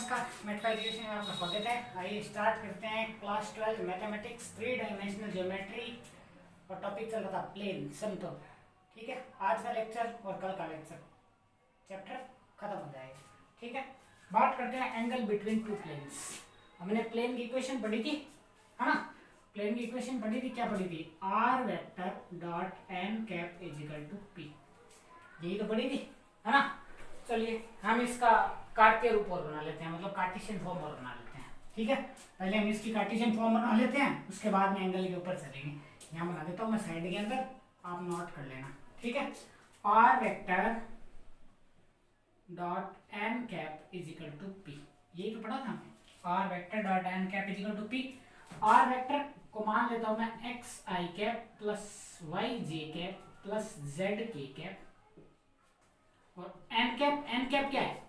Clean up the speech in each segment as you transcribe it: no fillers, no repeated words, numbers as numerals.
नमस्कार, metro education में आपका स्वागत है। आइए स्टार्ट करते हैं क्लास 12 मैथमेटिक्स 3 डायमेंशनल ज्योमेट्री और टॉपिक चल रहा था प्लेन समतल। ठीक है, आज का लेक्चर और कल का लेक्चर चैप्टर खत्म हो जाएगा। ठीक है, बात करते हैं एंगल बिटवीन टू प्लेन्स। हमने प्लेन की इक्वेशन पढ़ी थी, है ना। प्लेन की इक्वेशन पढ़ी थी, क्या पढ़ी थी? R vector dot N cap is equal to P, यही तो पढ़ी थी, है ना। चलिए हम इसका कार्तीय रूप और बना लेते हैं, मतलब कार्टेशियन फॉर्म और बना लेते हैं। ठीक है, पहले हम इसकी कार्टेशियन फॉर्म बना लेते हैं, उसके बाद में एंगल के ऊपर चलेंगे। यहाँ बना देता हूँ मैं साइड के अंदर, आप नोट कर लेना। ठीक है, R vector dot N cap is equal to P, यही तो पढ़ा था हमने। R vector dot N cap is equal to P. R vector को मान लेता हूँ मैं X I cap plus Y J cap plus Z K cap, और एन कैप क्या है?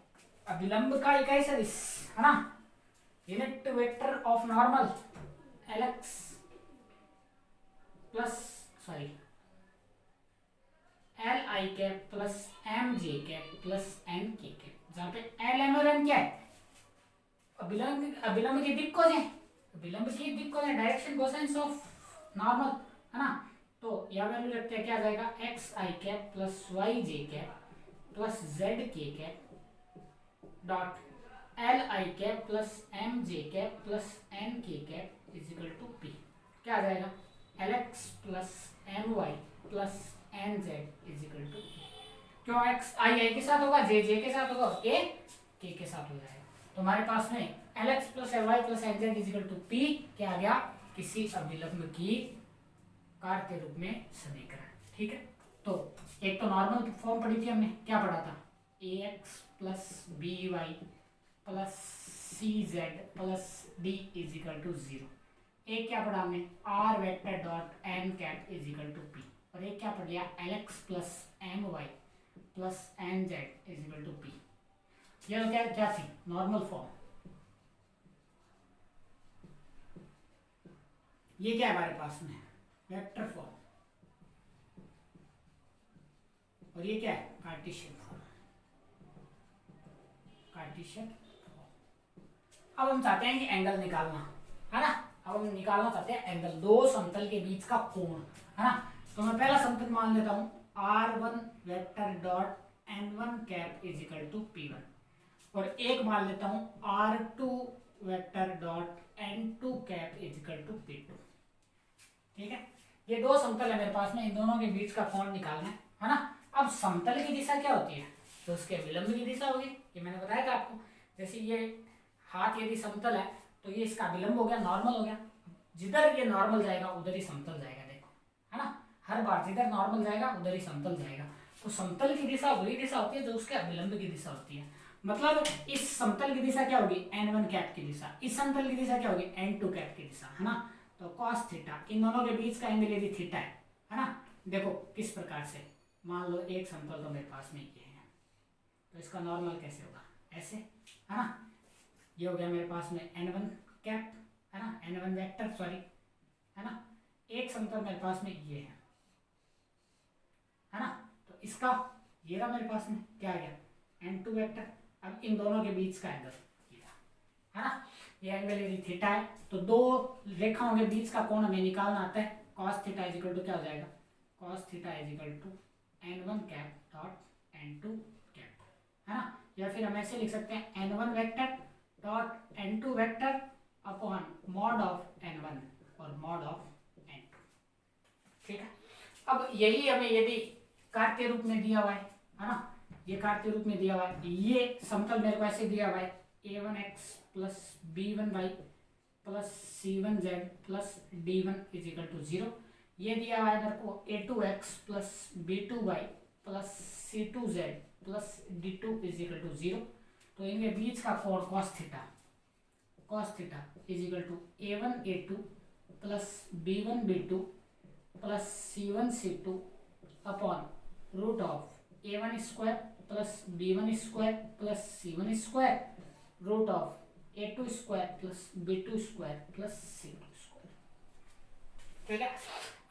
अभिलंब का इकाई सदिश, है ना। Unit vector of normal L X plus sorry L I cap plus M J cap plus N K cap, जहां पे एल एम और एन क्या है? अभिलंब की दिक्कत है, अभिलंब की दिक्कत है, डायरेक्शन कोसाइंस ऑफ नॉर्मल, है ना। तो यह वैल्यू रखते हैं, क्या आ जाएगा? X I cap plus Y J cap plus Z K cap dot L I cap plus M J cap plus N K cap is equal to P. क्या आ जाएगा? L X plus M Y plus N Z is equal to P. क्यों? X I के साथ होगा, जे के साथ होगा, के के साथ हो जाएगा। तो हमारे पास में L X plus M Y plus N Z is equal to P क्या आ गया? किसी अभिलंब की कार्तीय रूप में समीकरण। ठीक है, तो एक तो नॉर्मल फॉर्म पढ़ी थी हमने, क्या पढ़ा था? A X plus B Y plus C Z plus D is equal to 0। एक क्या पढ़ा हमने? R vector dot N cap is equal to P. और एक क्या पढ़ लिया? L X plus M Y plus N Z is equal to P. यह क्या थी? Normal form. ये क्या है हमारे पास में? Vector form. और ये क्या है? Cartesian form, Cartesian form. अब हम चाहते हैं कि एंगल निकालना, है ना। अब हम निकालना चाहते हैं एंगल, दो समतल के बीच का कोण, है ना। तो मैं पहला समतल मान लेता हूं r1 vector dot n1 cap is equal to p1, और एक मान लेता हूं r2 vector dot n2 cap is equal to p2। ठीक है, ये दो समतल है मेरे पास में, इन दोनों के बीच का कोण निकालना है ना। अब समतल की दिशा क्या होती है? तो उसके विलंब की दिशा होगी, ये मैंने बताया था आपको। जैसे ये हाथ यदि समतल है तो ये इसका विलंब हो गया, नॉर्मल हो गया। जिधर ये नॉर्मल जाएगा उधर ही समतल जाएगा, देखो, है ना। हर बार जिधर नॉर्मल जाएगा उधर ही समतल जाएगा। तो समतल की दिशा वही दिशा होती है जो उसके अभिलंब की दिशा होती है। मतलब इस समतल की दिशा क्या होगी? n1 कैप की दिशा। इस समतल की दिशा क्या होगी? n2 कैप की दिशा, है ना। तो cos थीटा, इन दोनों के बीच का एंगल यदि थीटा है ना। देखो किस प्रकार से, मान लो एक समतल तो मेरे पास में ये है, तो इसका नॉर्मल कैसे होगा? ऐसे, है ना। ये हो गया मेरे पास में n1 कैप, है ना, n1 वेक्टर सॉरी, है ना। एक समतल मेरे पास में ये है ना। तो इसका ये रहा मेरे पास में, क्या आ गया? n2 vector. अब इन दोनों के बीच का एंगल ये रहा, है ना। ये एंगल यदि थीटा है तो दो रेखाओं के बीच का कोण हमें निकालना आता है। cos theta is equal to क्या हो जाएगा? cos theta is equal to n1 cap dot n2 cap, है ना। या फिर हम ऐसे लिख सकते हैं n1 vector dot n2 vector upon mod of n1 और मॉड ऑफ n2। ठीक है, अब यही हमें यदि कार्तीय रूप में दिया हुआ है ना, ये कार्तीय रूप में दिया हुआ है, ये समतल मेरे को ऐसे दिया हुआ है a1x plus b1y plus c1z plus d1 is equal to 0। ये दिया हुआ है मेरे को a2x plus b2y plus c2z plus d2 is equal to 0। तो इनके बीच का कोण cos theta is equal to a1 a2 plus b1 b2 plus c1 c2 upon root of a1 square plus b1 square plus c1 square root of a2 square plus b2 square plus c2 square. ठीक है,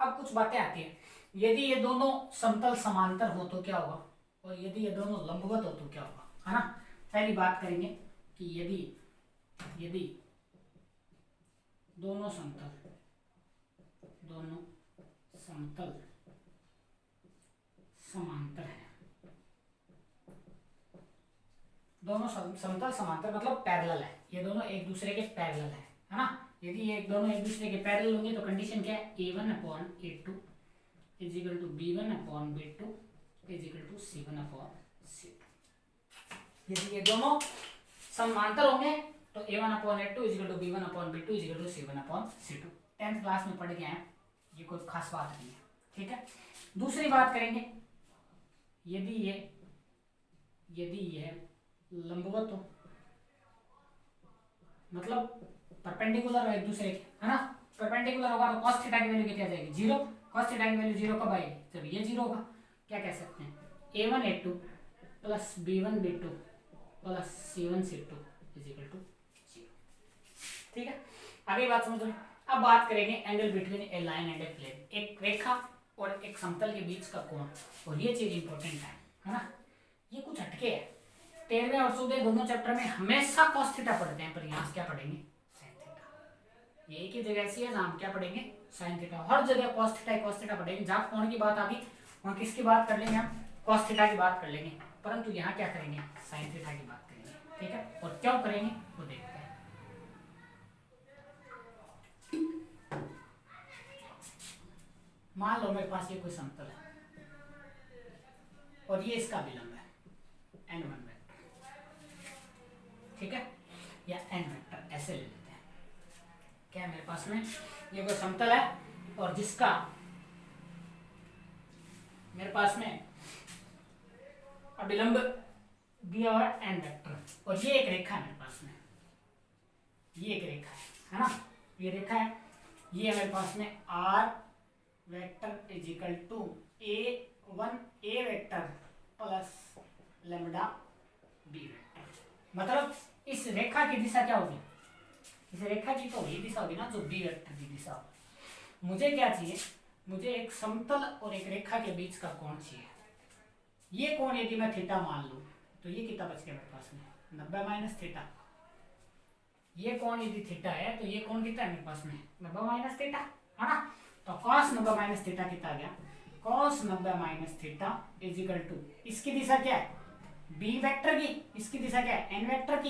अब कुछ बातें आती हैं। यदि ये दोनों समतल समांतर हो तो क्या होगा, और यदि ये दोनों लंबवत हो तो क्या होगा, है ना। पहली बात करेंगे कि यदि दोनों समतल समांतर है, दोनों समतल समांतर मतलब पैरेलल है, ये दोनों एक दूसरे के पैरेलल है ना। यदि ये दोनों एक दूसरे के पैरेलल होंगे तो कंडीशन क्या है, a1/a2 is equal to b1/b2 is equal to c1/c2। यदि ये दोनों समांतर होंगे तो a1/a2 is equal to b1/b2 is equal to c1/c2। 10th class में पढ़ के आए, ये कोई खास बात नहीं है, ठीक है। दूसरी बात करेंगे, यदि ये लंबवत हो, मतलब परपेंडिकुलर हो एक दूसरे के, है ना। परपेंडिकुलर होगा तो cos थीटा की वैल्यू कितनी आ जाएगी, 0। cos थीटा की वैल्यू 0 कब आएगी, जब ये 0 होगा। क्या कह सकते हैं, a1a2 plus b1b2 plus c1c2 is equal to 0, ठीक है। आगे बात समझ लो। अब बात करेंगे angle between a line and a plane, एक रेखा और एक समतल के बीच का कोण, और ये चीज इंपॉर्टेंट है ना। ये कुछ हटके है, 13वें और 14वें दोनों चैप्टर में हमेशा cos थीटा पढ़ते हैं, पर यहाँ क्या पढ़ेंगे, sin थीटा। ये एक ही जगह ऐसी है जहाँ हम क्या पढ़ेंगे, sin थीटा। हर जगह cos थीटा पढ़ेंगे। जहाँ कोण की बात आ गई वहाँ किसकी बात कर लेंगे हम, cos थीटा की बात कर लेंगे, परंतु यहाँ क्या करेंगे, sin थीटा की बात करेंगे, ठीक है। और क्यों करेंगे वो देखते हैं। मान लो मेरे पास ये कोई समतल है और ये इसका विलंब है n1 वेक्टर, ठीक है, या n वेक्टर ऐसे ले लेते हैं। क्या है मेरे पास में, ये कोई समतल है और जिसका मेरे पास में अभिलंब दिया हुआ है n वेक्टर, और ये एक रेखा है मेरे पास में, ये एक रेखा है ना, ये रेखा है, ये है मेरे पास में r vector is equal to a vector plus lambda b vector. मतलब इस रेखा की दिशा क्या होगी, इस रेखा की तो वही दिशा होगी ना जो b वेक्टर की दिशा होगी। मुझे क्या चाहिए, मुझे एक समतल और एक रेखा के बीच का कोण चाहिए। ये कोण यदि मैं थीटा मान लूं तो ये कितना बच गया मेरे पास में, 90 माइनस थीटा। ये कोण यदि थीटा है तो ये कोण कितना है मेरे पास में, 90 माइनस थीटा, है ना। तो cos 90 माइनस थीटा कितना आ गया, cos 90 minus theta is equal to, इसकी दिशा क्या है, b वेक्टर की, इसकी दिशा क्या है, n वेक्टर की,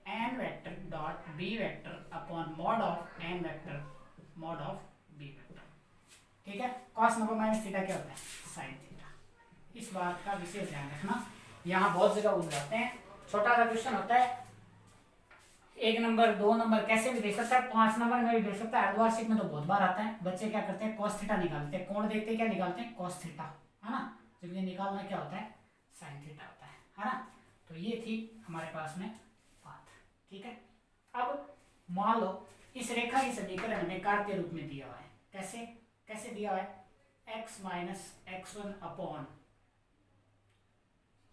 n vector dot b vector upon mod of n vector mod of b vector, ठीक है। cos 90 माइनस थीटा क्या होता है, sin थीटा। इस बात का विशेष ध्यान रखना, यहाँ बहुत जगह उलझ जाते हैं। छोटा सा क्वेश्चन होता है, 1 नंबर 2 नंबर कैसे भी दे सकता है, 5 नंबर में भी दे सकता है, अर्धवार्षिक में तो बहुत बार आता है। बच्चे क्या करते हैं, cos थीटा निकालते हैं, कोण देखते क्या निकालते हैं, cos थीटा, है ना। जब ये निकालना क्या होता है, sin थीटा होता है ना। तो ये थी हमारे पास में बात, ठीक है। अब मान लो इस रेखा की समीकरण हमें कार्तीय रूप में दिया हुआ है, कैसे दिया हुआ है, x minus x1 upon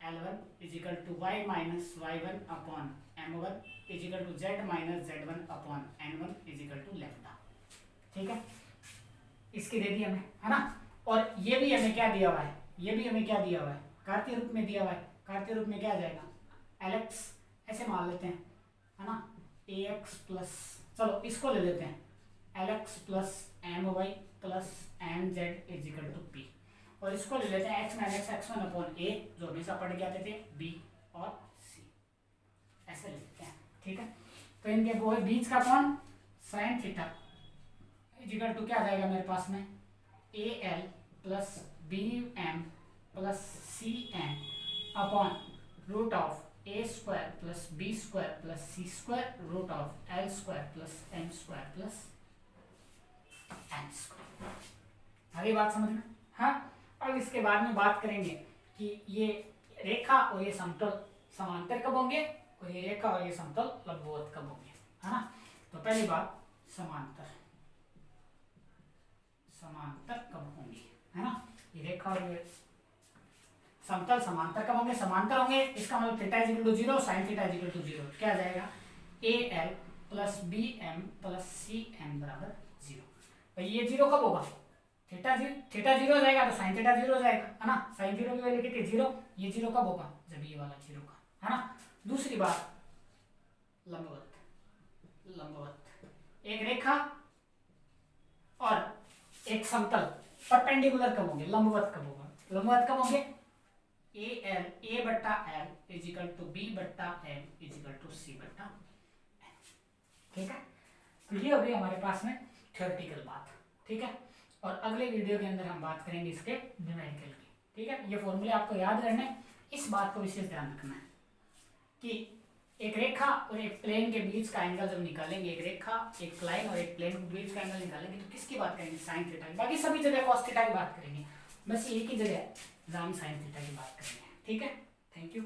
L1 is equal to y minus y1 upon M1 is equal to z minus z1 upon N1 is equal to lambda, ठीक है। इसकी दे दी हमें, है ना। और ये भी हमें क्या दिया हुआ है, ये भी हमें क्या दिया हुआ है, कार्तीय रूप में दिया हुआ है। कार्तीय रूप में क्या आ जाएगा, Lx ऐसे मान लेते हैं, है ना, ax प्लस, चलो इसको ले लेते हैं, Lx plus My plus Mz is equal to p, और इसको ले लेते हैं x minus x1 upon a, जो हमेशा पढ़ के आते थे b और c, ऐसे ले लेते हैं, ठीक है। तो इनके वो बीच का कोण sin theta is equal to क्या आ जाएगा मेरे पास में, al plus bm plus cm upon root of a square plus b square plus c square root of l square plus m square plus n square. आगे बात समझ में, हाँ। अब इसके बाद में बात करेंगे कि ये रेखा और ये समतल समांतर कब होंगे, और ये रेखा और ये समतल लंबवत कब होंगे, है ना। तो पहली बात, समांतर कब होंगे, है ना। ये रेखा और ये समतल समांतर कब होंगे, समांतर होंगे, इसका मतलब theta is equal to 0, sin theta is equal to 0, क्या आ जाएगा, al plus bm plus cm बराबर 0। भाई ये 0 कब होगा, थीटा 0 हो जाएगा तो sin थीटा 0 हो जाएगा, है ना। sin 0 की वैल्यू कितनी, 0। ये 0 कब होगा, जब ये वाला 0 का, है ना। दूसरी बात, लंबवत लंबवत। एक रेखा और एक समतल परपेंडिकुलर कब होंगे, लंबवत कब होगा, लंबवत कब होंगे, ए बट्टा एल इजिकल टू बी बट्टा एम इजिकल टू सी बट्टा एन। ठीक है, तो ये हो गई हमारे पास में थ्योरेटिकल बात। ठीक है, और अगले वीडियो के अंदर हम बात करेंगे इसके न्यूमेरिकल की। ठीक है, ये फॉर्मूले आपको याद करने, इस बात को विशेष ध्यान रखना है कि एक रेखा और एक प्लेन के बीच का एंगल जब निकालेंगे, एक रेखा एक लाइन और एक प्लेन के बीच का एंगल निकालेंगे तो किसकी बात करेंगे, साइन थीटा की। बाकी सभी जगह कॉस थीटा की बात करेंगे, बस एक ही जगह जहाँ हम साइन थीटा की बात करेंगे। ठीक है, थैंक यू।